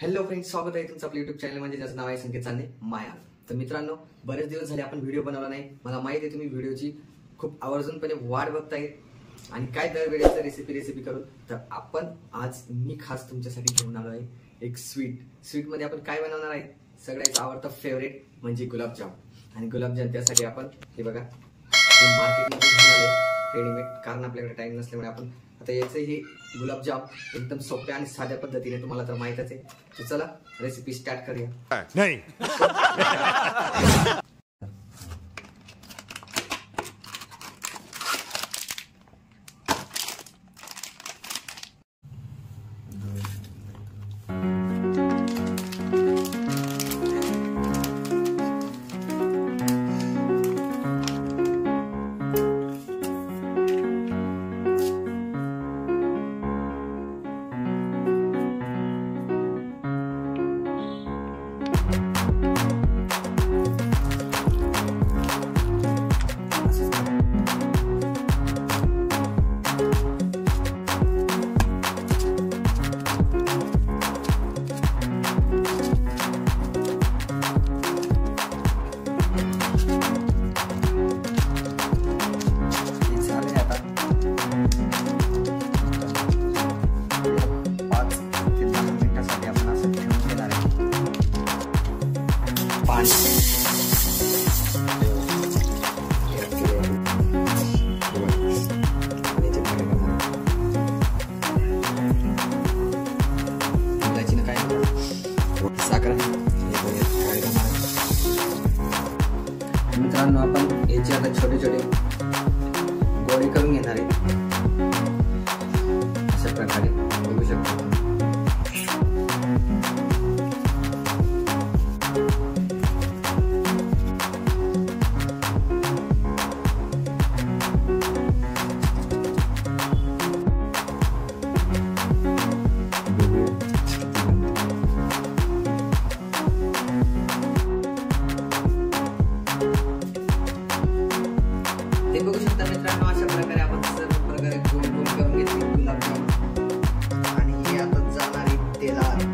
Hello friends, स्वागत आहे तुमचं आपल्या युट्यूब चॅनल म्हणजे ज्याचं नाव आहे संकेत चांदे माया। तर मित्रांनो, बरेच दिवस झाले आपण व्हिडिओ बनवला नाही। मला माहिती आहे तुम्ही व्हिडिओची खूप आवर्जूनपणे वाट बघताय आणि काय दरवेळेस रेसिपी करून। तर आपण आज मी खास तुमच्यासाठी घेऊन आलो आहे एक स्वीट मध्ये आपण काय बनवणार आहे, सगळ्यांचा आवडता फेवरेट म्हणजे गुलाबजाम। आणि गुलाबजाम त्यासाठी आपण हे बघा मार्केटमध्ये घेऊन आलोय रेडीमेड, कारण आपल्याकडे टाइम नसल्यामुळे आपण आता याचे हे गुलाबजाम एकदम सोप्या आणि साध्या पद्धतीने तुम्हाला तर माहितच आहे। तर चला रेसिपी स्टार्ट करूया। नाही मित्रांनो, आपण याचे आता छोटे छोटे गोळे करून घेणार आहे। अशा प्रकारे बघू शकतो। ते बघू शकता मित्रांनो, अशा प्रकारे आपण सर्व प्रकारे गोल गोल करून घेतले गुलाबजाम। आणि हे आता जाणार आहे तेलात।